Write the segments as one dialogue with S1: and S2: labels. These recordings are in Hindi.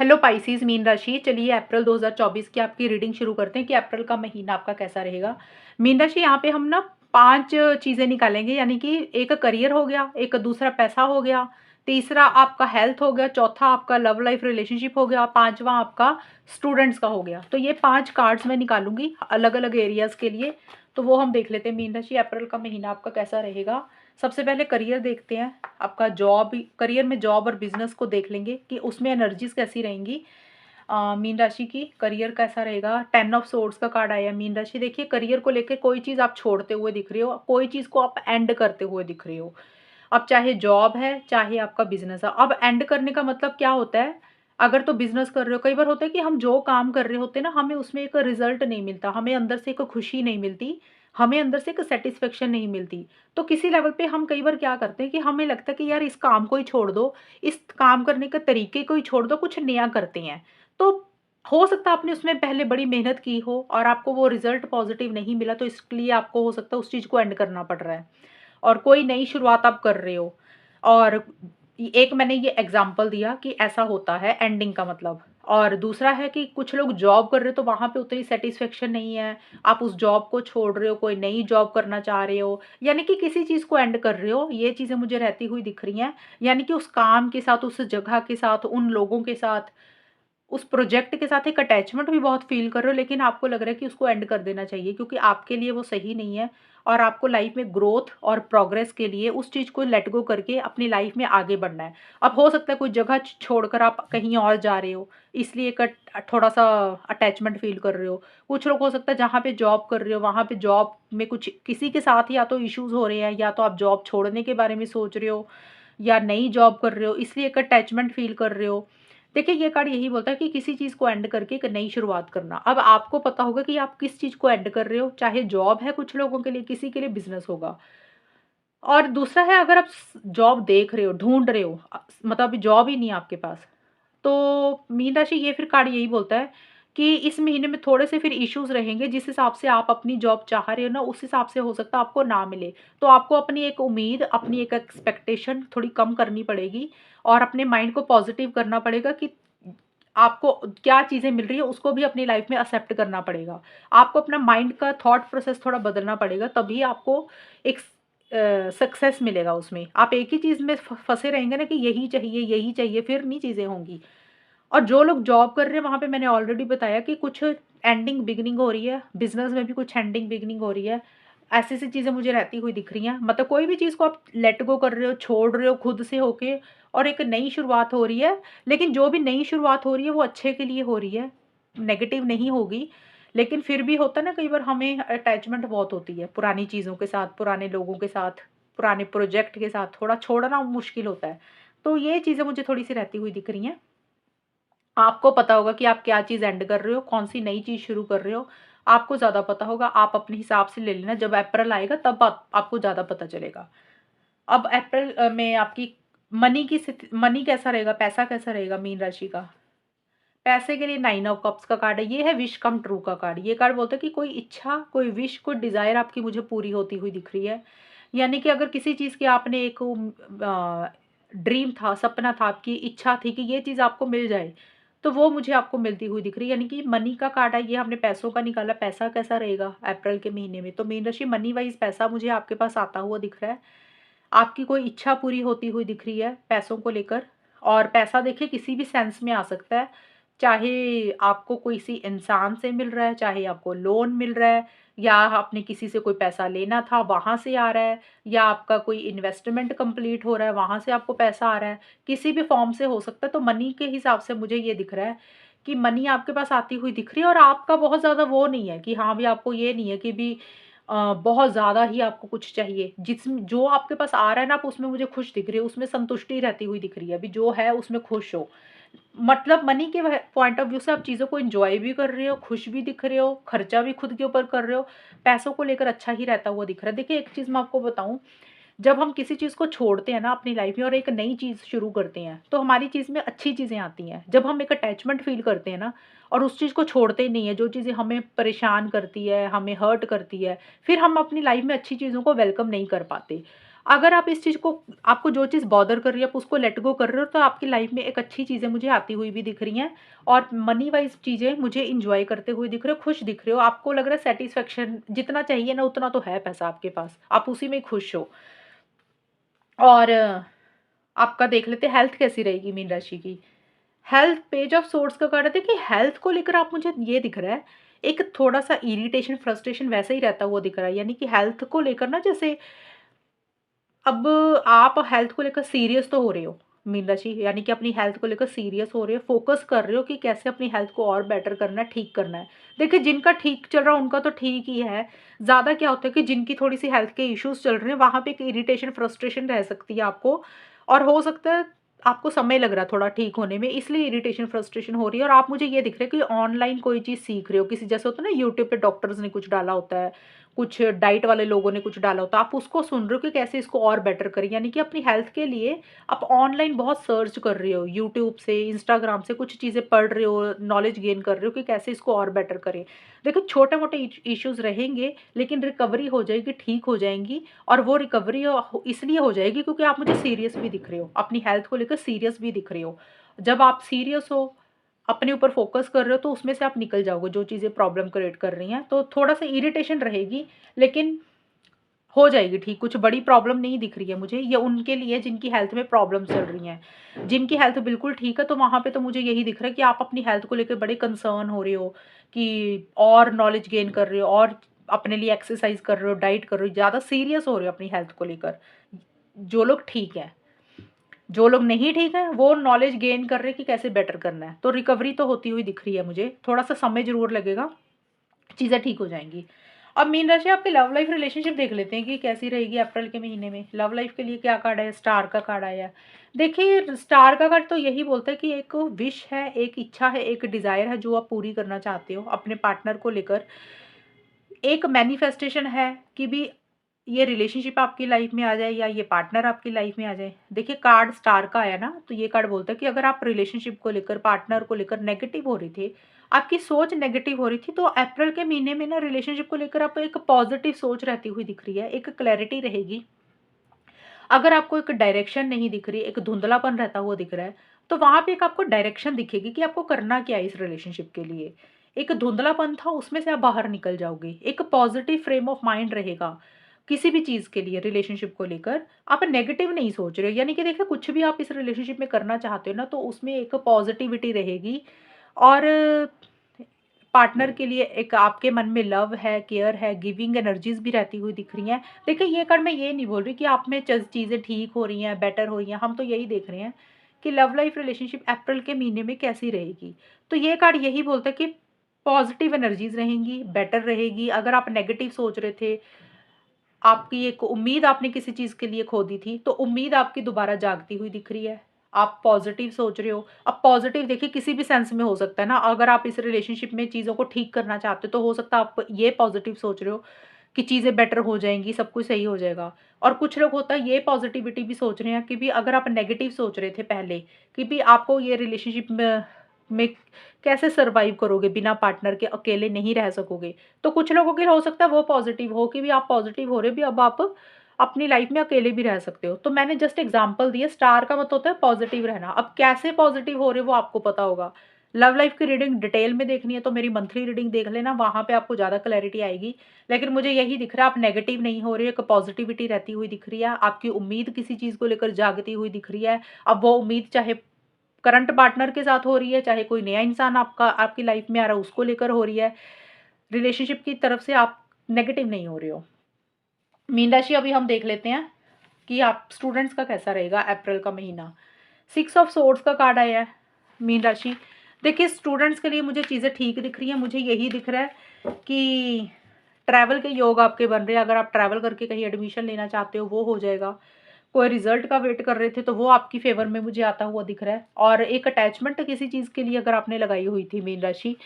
S1: हेलो पाइसेस मीन राशि। चलिए अप्रैल 2024 की आपकी रीडिंग शुरू करते हैं कि अप्रैल का महीना आपका कैसा रहेगा। मीन राशि, यहाँ पे हम ना 5 चीज़ें निकालेंगे, यानी कि एक करियर हो गया, एक दूसरा पैसा हो गया, तीसरा आपका हेल्थ हो गया, चौथा आपका लव लाइफ रिलेशनशिप हो गया, पाँचवाँ आपका स्टूडेंट्स का हो गया। तो ये 5 कार्ड्स मैं निकालूँगी अलग-अलग एरियाज़ के लिए, तो वो हम देख लेते हैं मीन राशि अप्रैल का महीना आपका कैसा रहेगा। सबसे पहले करियर देखते हैं। आपका जॉब, करियर में जॉब और बिजनेस को देख लेंगे कि उसमें एनर्जीज कैसी रहेंगी। मीन राशि की करियर कैसा रहेगा। 10 ऑफ सोर्ड्स का कार्ड आया। मीन राशि देखिए, करियर को लेकर कोई चीज़ आप छोड़ते हुए दिख रहे हो, कोई चीज़ को आप एंड करते हुए दिख रहे हो। अब चाहे जॉब है चाहे आपका बिजनेस है। अब एंड करने का मतलब क्या होता है। अगर तो बिजनेस कर रहे हो, कई बार होता है कि हम जो काम कर रहे होते हैं ना, हमें उसमें एक रिजल्ट नहीं मिलता, हमें अंदर से एक खुशी नहीं मिलती, हमें अंदर से एक सेटिस्फेक्शन नहीं मिलती। तो किसी लेवल पे हम कई बार क्या करते हैं कि हमें लगता है कि यार इस काम को ही छोड़ दो, इस काम करने के तरीके को ही छोड़ दो, कुछ नया करते हैं। तो हो सकता है आपने उसमें पहले बड़ी मेहनत की हो और आपको वो रिजल्ट पॉजिटिव नहीं मिला, तो इसलिए आपको हो सकता है उस चीज़ को एंड करना पड़ रहा है और कोई नई शुरुआत आप कर रहे हो। और एक मैंने ये एग्जांपल दिया कि ऐसा होता है एंडिंग का मतलब। और दूसरा है कि कुछ लोग जॉब कर रहे हो तो वहाँ पे उतनी सेटिस्फेक्शन नहीं है, आप उस जॉब को छोड़ रहे हो, कोई नई जॉब करना चाह रहे हो, यानी कि किसी चीज़ को एंड कर रहे हो। ये चीज़ें मुझे रहती हुई दिख रही हैं, यानी कि उस काम के साथ, उस जगह के साथ, उन लोगों के साथ, उस प्रोजेक्ट के साथ एक अटैचमेंट भी बहुत फ़ील कर रहे हो, लेकिन आपको लग रहा है कि उसको एंड कर देना चाहिए क्योंकि आपके लिए वो सही नहीं है और आपको लाइफ में ग्रोथ और प्रोग्रेस के लिए उस चीज़ को लेट गो करके अपनी लाइफ में आगे बढ़ना है। अब हो सकता है कोई जगह छोड़कर आप कहीं और जा रहे हो, इसलिए एक थोड़ा-सा अटैचमेंट फ़ील कर रहे हो। कुछ लोग हो सकता है जहाँ पे जॉब कर रहे हो, वहाँ पे जॉब में कुछ किसी के साथ या तो इश्यूज़ हो रहे हैं, या तो आप जॉब छोड़ने के बारे में सोच रहे हो, या नई जॉब कर रहे हो, इसलिए एक अटैचमेंट फ़ील कर रहे हो। देखिए, ये कार्ड यही बोलता है कि किसी चीज़ को एंड करके एक नई शुरुआत करना। अब आपको पता होगा कि आप किस चीज़ को एंड कर रहे हो, चाहे जॉब है कुछ लोगों के लिए, किसी के लिए बिज़नेस होगा। और दूसरा है, अगर आप जॉब देख रहे हो, ढूँढ रहे हो, मतलब अभी जॉब ही नहीं है आपके पास, तो मीन राशि ये फिर कार्ड यही बोलता है कि इस महीने में थोड़े से फिर इश्यूज़ रहेंगे, जिस हिसाब से आप अपनी जॉब चाह रहे हो ना, उस हिसाब से हो सकता है आपको ना मिले। तो आपको अपनी एक उम्मीद, अपनी एक एक्सपेक्टेशन थोड़ी कम करनी पड़ेगी और अपने माइंड को पॉज़िटिव करना पड़ेगा कि आपको क्या चीज़ें मिल रही है, उसको भी अपनी लाइफ़ में एक्सेप्ट करना पड़ेगा। आपको अपना माइंड का थॉट प्रोसेस थोड़ा बदलना पड़ेगा, तभी आपको एक सक्सेस मिलेगा उसमें। आप एक ही चीज़ में फँसे रहेंगे ना कि यही चाहिए, फिर नहीं चीज़ें होंगी। और जो लोग जॉब कर रहे हैं, वहाँ पे मैंने ऑलरेडी बताया कि कुछ एंडिंग बिगिनिंग हो रही है, बिज़नेस में भी कुछ एंडिंग बिगिनिंग हो रही है। ऐसी-ऐसी चीज़ें मुझे रहती हुई दिख रही हैं। मतलब कोई भी चीज़ को आप लेट गो कर रहे हो, छोड़ रहे हो खुद से होके, और एक नई शुरुआत हो रही है। लेकिन जो भी नई शुरुआत हो रही है वो अच्छे के लिए हो रही है, नेगेटिव नहीं होगी। लेकिन फिर भी होता है ना, कई बार हमें अटैचमेंट बहुत होती है पुरानी चीज़ों के साथ, पुराने लोगों के साथ, पुराने प्रोजेक्ट के साथ, थोड़ा छोड़ना मुश्किल होता है। तो ये चीज़ें मुझे थोड़ी-सी रहती हुई दिख रही हैं। आपको पता होगा कि आप क्या चीज़ एंड कर रहे हो, कौन-सी नई चीज़ शुरू कर रहे हो, आपको ज़्यादा पता होगा। आप अपने हिसाब से ले लेना, जब अप्रैल आएगा तब आपको ज़्यादा पता चलेगा। अब अप्रैल में आपकी मनी की स्थिति, मनी कैसा रहेगा, पैसा कैसा रहेगा मीन राशि का? पैसे के लिए 9 ऑफ कप्स का कार्ड है, ये है विश कम ट्रू का कार्ड। ये कार्ड बोलता है कि कोई इच्छा, कोई विश, कोई डिज़ायर आपकी मुझे पूरी होती हुई दिख रही है। यानी कि अगर किसी चीज़ की आपने एक ड्रीम था, सपना था, आपकी इच्छा थी कि ये चीज़ आपको मिल जाए, तो वो मुझे आपको मिलती हुई दिख रही है। यानी कि मनी का कार्ड है, ये हमने पैसों का निकाला। पैसा कैसा रहेगा अप्रैल के महीने में? तो मीन राशि, मनी वाइज़ पैसा मुझे आपके पास आता हुआ दिख रहा है। आपकी कोई इच्छा पूरी होती हुई दिख रही है पैसों को लेकर। और पैसा देखिए किसी भी सेंस में आ सकता है, चाहे आपको किसी इंसान से मिल रहा है, चाहे आपको लोन मिल रहा है, या आपने किसी से कोई पैसा लेना था वहाँ से आ रहा है, या आपका कोई इन्वेस्टमेंट कंप्लीट हो रहा है वहाँ से आपको पैसा आ रहा है, किसी भी फॉर्म से हो सकता है। तो मनी के हिसाब से मुझे ये दिख रहा है कि मनी आपके पास आती हुई दिख रही है, और आपका बहुत ज़्यादा वो नहीं है कि हाँ भी, आपको ये नहीं है कि भी बहुत ज़्यादा ही आपको कुछ चाहिए। जो आपके पास आ रहा है ना, आप उसमें मुझे खुश दिख रही हो, उसमें संतुष्टि रहती हुई दिख रही है। अभी जो है उसमें खुश हो। मतलब मनी के वह पॉइंट ऑफ व्यू से आप चीज़ों को एन्जॉय भी कर रहे हो, खुश भी दिख रहे हो, खर्चा भी खुद के ऊपर कर रहे हो, पैसों को लेकर अच्छा ही रहता हुआ दिख रहा है। देखिए, एक चीज़ मैं आपको बताऊँ, जब हम किसी चीज़ को छोड़ते हैं ना अपनी लाइफ में और एक नई चीज़ शुरू करते हैं, तो हमारी चीज़ में अच्छी चीज़ें आती हैं। जब हम एक अटैचमेंट फ़ील करते हैं ना और उस चीज़ को छोड़ते नहीं हैं, जो चीज़ें हमें परेशान करती है, हमें हर्ट करती है, फिर हम अपनी लाइफ में अच्छी चीज़ों को वेलकम नहीं कर पाते। अगर आप इस चीज़ को, आपको जो चीज़ बॉदर कर रही है आप उसको लेट गो कर रहे हो, तो आपकी लाइफ में एक अच्छी चीज़ें मुझे आती हुई भी दिख रही हैं, और मनी वाइज़ चीज़ें मुझे एन्जॉय करते हुए दिख रहे हो, खुश दिख रहे हो। आपको लग रहा है सैटिस्फैक्शन जितना चाहिए ना उतना तो है पैसा आपके पास, आप उसी में खुश हो। और आपका देख लेते हैं हेल्थ कैसी रहेगी मीन राशि की। हेल्थ, पेज ऑफ सोर्ड्स का कार्ड है। देखिए हेल्थ को लेकर आप, मुझे ये दिख रहा है एक थोड़ा-सा इरिटेशन, फ्रस्ट्रेशन वैसे ही रहता हुआ दिख रहा है। यानी कि हेल्थ को लेकर ना, जैसे अब आप हेल्थ को लेकर सीरियस तो हो रहे हो मीन राशि, यानी कि अपनी हेल्थ को लेकर सीरियस हो रहे हो, फोकस कर रहे हो कि कैसे अपनी हेल्थ को और बेटर करना है, ठीक करना है। देखिए जिनका ठीक चल रहा है उनका तो ठीक ही है। ज़्यादा क्या होता है कि जिनकी थोड़ी-सी हेल्थ के इश्यूज़ चल रहे हैं, वहाँ पे एक इरिटेशन, फ्रस्ट्रेशन रह सकती है आपको, और हो सकता है आपको समय लग रहा है थोड़ा ठीक होने में, इसलिए इरिटेशन, फ्रस्ट्रेशन हो रही है। और आप, मुझे ये दिख रहा है कि ऑनलाइन कोई चीज़ सीख रहे हो, किसी जैसे होता है ना यूट्यूब पे डॉक्टर्स ने कुछ डाला होता है, कुछ डाइट वाले लोगों ने कुछ डाला होता है, आप उसको सुन रहे हो कि कैसे इसको और बेटर करें। यानी कि अपनी हेल्थ के लिए आप ऑनलाइन बहुत सर्च कर रहे हो, यूट्यूब से, इंस्टाग्राम से कुछ चीज़ें पढ़ रहे हो, नॉलेज गेन कर रहे हो कि कैसे इसको और बेटर करें। देखो छोटे-मोटे इश्यूज़ रहेंगे, लेकिन रिकवरी हो जाएगी, ठीक हो जाएँगी, और वो रिकवरी इसलिए हो जाएगी क्योंकि आप मुझे सीरियस भी दिख रहे हो, अपनी हेल्थ को लेकर सीरियस भी दिख रहे हो। जब आप सीरियस हो, अपने ऊपर फ़ोकस कर रहे हो, तो उसमें से आप निकल जाओगे, जो चीज़ें प्रॉब्लम क्रिएट कर रही हैं। तो थोड़ा-सा इरिटेशन रहेगी, लेकिन हो जाएगी ठीक, कुछ बड़ी प्रॉब्लम नहीं दिख रही है मुझे। ये उनके लिए जिनकी हेल्थ में प्रॉब्लम चल रही हैं। जिनकी हेल्थ बिल्कुल ठीक है, तो वहाँ पे तो मुझे यही दिख रहा है कि आप अपनी हेल्थ को लेके बड़े कंसर्न हो रहे हो, कि और नॉलेज गेन कर रहे हो, और अपने लिए एक्सरसाइज़ कर रहे हो, डाइट कर रहे हो, ज़्यादा सीरियस हो रहे हो अपनी हेल्थ को लेकर। जो लोग ठीक हैं। जो लोग नहीं ठीक हैं, वो नॉलेज गेन कर रहे हैं कि कैसे बेटर करना है। तो रिकवरी तो होती हुई दिख रही है मुझे, थोड़ा-सा समय ज़रूर लगेगा, चीज़ें ठीक हो जाएँगी। अब मीन राशि, आपकी लव लाइफ, रिलेशनशिप देख लेते हैं कि कैसी रहेगी अप्रैल के महीने में। लव लाइफ के लिए क्या कार्ड है? स्टार का कार्ड आया है। देखिए स्टार का कार्ड तो यही बोलता है कि एक विश है, एक इच्छा है, एक डिज़ायर है जो आप पूरी करना चाहते हो अपने पार्टनर को लेकर। एक मैनिफेस्टेशन है कि भी ये रिलेशनशिप आपकी लाइफ में आ जाए, या ये पार्टनर आपकी लाइफ में आ जाए। देखिए कार्ड स्टार का आया ना, तो ये कार्ड बोलता है कि अगर आप रिलेशनशिप को लेकर, पार्टनर को लेकर नेगेटिव हो रहे थे, आपकी सोच नेगेटिव हो रही थी, तो अप्रैल के महीने में ना रिलेशनशिप को लेकर आप एक पॉजिटिव सोच रहती हुई दिख रही है, एक क्लैरिटी रहेगी। अगर आपको एक डायरेक्शन नहीं दिख रही, एक धुंधलापन रहता हुआ दिख रहा है, तो वहाँ पे एक आपको डायरेक्शन दिखेगी कि आपको करना क्या है इस रिलेशनशिप के लिए। एक धुंधलापन था, उसमें से आप बाहर निकल जाओगे। एक पॉजिटिव फ्रेम ऑफ माइंड रहेगा, किसी भी चीज़ के लिए, रिलेशनशिप को लेकर। आप नेगेटिव नहीं सोच रहे हो, यानी कि देखिए कुछ भी आप इस रिलेशनशिप में करना चाहते हो ना, तो उसमें एक पॉजिटिविटी रहेगी, और पार्टनर के लिए एक आपके मन में लव है, केयर है, गिविंग एनर्जीज़ भी रहती हुई दिख रही हैं। देखिए ये कार्ड, मैं ये नहीं बोल रही कि आप में चीज़ें ठीक हो रही हैं, बेटर हो रही हैं, हम तो यही देख रहे हैं कि लव लाइफ, रिलेशनशिप अप्रैल के महीने में कैसी रहेगी। तो ये कार्ड यही बोलता है कि पॉजिटिव एनर्जीज़ रहेंगी, बेटर रहेगी। अगर आप नेगेटिव सोच रहे थे, आपकी एक उम्मीद आपने किसी चीज़ के लिए खो दी थी, तो उम्मीद आपकी दोबारा जागती हुई दिख रही है। आप पॉज़िटिव सोच रहे हो। अब पॉज़िटिव देखिए किसी भी सेंस में हो सकता है ना, अगर आप इस रिलेशनशिप में चीज़ों को ठीक करना चाहते हो, तो हो सकता है आप ये पॉज़िटिव सोच रहे हो कि चीज़ें बेटर हो जाएँगी, सब कुछ सही हो जाएगा। और कुछ लोग होता है ये पॉज़िटिविटी भी सोच रहे हैं कि भी अगर आप नेगेटिव सोच रहे थे पहले, कि भी आपको ये रिलेशनशिप में कैसे सर्वाइव करोगे, बिना पार्टनर के अकेले नहीं रह सकोगे। तो कुछ लोगों के लिए हो सकता है वो पॉजिटिव हो कि भी आप पॉजिटिव हो रहे हो भी, अब आप अपनी लाइफ में अकेले भी रह सकते हो। तो मैंने जस्ट एग्जांपल दिया, स्टार का मतलब होता है पॉजिटिव रहना। अब कैसे पॉजिटिव हो रहे हो वो आपको पता होगा। लव लाइफ की रीडिंग डिटेल में देखनी है तो मेरी मंथली रीडिंग देख लेना, वहाँ पे आपको ज़्यादा क्लैरिटी आएगी। लेकिन मुझे यही दिख रहा है आप नेगेटिव नहीं हो रहे हो, एक पॉजिटिविटी रहती हुई दिख रही है, आपकी उम्मीद किसी चीज़ को लेकर जागती हुई दिख रही है। अब वो उम्मीद चाहे करंट पार्टनर के साथ हो रही है, चाहे कोई नया इंसान आपकी लाइफ में आ रहा है उसको लेकर हो रही है। रिलेशनशिप की तरफ से आप नेगेटिव नहीं हो रहे हो। मीन राशि, अभी हम देख लेते हैं कि आप स्टूडेंट्स का कैसा रहेगा अप्रैल का महीना। 6 ऑफ सोर्ड्स का कार्ड आया है मीन राशि। देखिए स्टूडेंट्स के लिए मुझे चीज़ें ठीक दिख रही हैं, मुझे यही दिख रहा है कि ट्रैवल के योग आपके बन रहे हैं। अगर आप ट्रैवल करके कहीं एडमिशन लेना चाहते हो वो हो जाएगा। कोई रिजल्ट का वेट कर रहे थे तो वो आपकी फेवर में मुझे आता हुआ दिख रहा है। और एक अटैचमेंट किसी चीज़ के लिए अगर आपने लगाई हुई थी मीन राशि,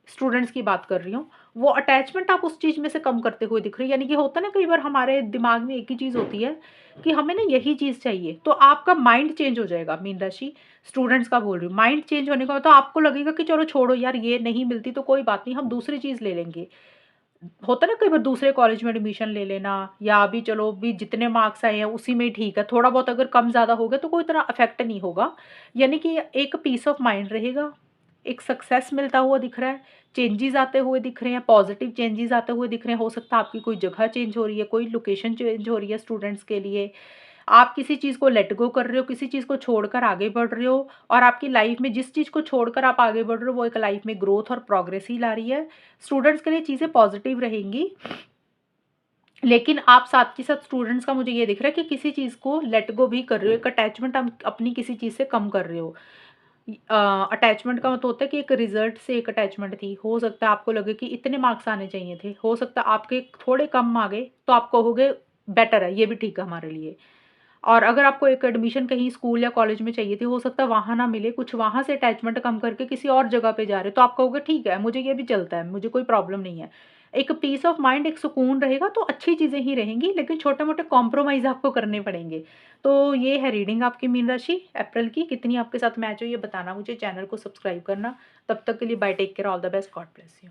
S1: स्टूडेंट्स की बात कर रही हूँ, वो अटैचमेंट आप उस चीज़ में से कम करते हुए दिख रही है। यानी कि होता है ना कई बार हमारे दिमाग में एक ही चीज़ होती है कि हमें ना यही चीज़ चाहिए, तो आपका माइंड चेंज हो जाएगा मीन राशि। स्टूडेंट्स का बोल रही हूँ, माइंड चेंज होने का मतलब आपको लगेगा कि चलो छोड़ो यार, ये नहीं मिलती तो कोई बात नहीं, हम दूसरी चीज़ ले लेंगे। होता है ना कई बार दूसरे कॉलेज में एडमिशन ले लेना, या अभी चलो अभी जितने मार्क्स आए हैं उसी में ही ठीक है, थोड़ा बहुत अगर कम ज़्यादा हो गया तो कोई इतना अफेक्ट नहीं होगा। यानी कि एक पीस ऑफ माइंड रहेगा, एक सक्सेस मिलता हुआ दिख रहा है, चेंजेस आते हुए दिख रहे हैं, पॉजिटिव चेंजेस आते हुए दिख रहे हैं। हो सकता है आपकी कोई जगह चेंज हो रही है, कोई लोकेशन चेंज हो रही है स्टूडेंट्स के लिए। आप किसी चीज़ को लेट गो कर रहे हो, किसी चीज़ को छोड़कर आगे बढ़ रहे हो, और आपकी लाइफ में जिस चीज़ को छोड़कर आप आगे बढ़ रहे हो वो एक लाइफ में ग्रोथ और प्रोग्रेस ही ला रही है। स्टूडेंट्स के लिए चीज़ें पॉजिटिव रहेंगी, लेकिन आप साथ के साथ स्टूडेंट्स का मुझे ये दिख रहा है कि किसी चीज़ को लेट गो भी कर रहे हो, एक अटैचमेंट आप अपनी किसी चीज़ से कम कर रहे हो। अटैचमेंट का मतलब होता है कि एक रिजल्ट से एक अटैचमेंट थी। हो सकता है आपको लगे कि इतने मार्क्स आने चाहिए थे, हो सकता है आपके थोड़े कम आ गए, तो आप कहोगे बेटर है, ये भी ठीक है हमारे लिए। और अगर आपको एक एडमिशन कहीं स्कूल या कॉलेज में चाहिए थी, हो सकता है वहाँ ना मिले, कुछ वहाँ से अटैचमेंट कम करके किसी और जगह पे जा रहे हो, तो आप कहोगे ठीक है, मुझे ये भी चलता है, मुझे कोई प्रॉब्लम नहीं है। एक पीस ऑफ माइंड, एक सुकून रहेगा तो अच्छी चीज़ें ही रहेंगी, लेकिन छोटे-मोटे कॉम्प्रोमाइज़ आपको करने पड़ेंगे। तो ये है रीडिंग आपकी मीन राशि अप्रैल की, कितनी आपके साथ मैच हुई ये बताना मुझे, चैनल को सब्सक्राइब करना। तब तक के लिए bye, take care, all the best, God bless you.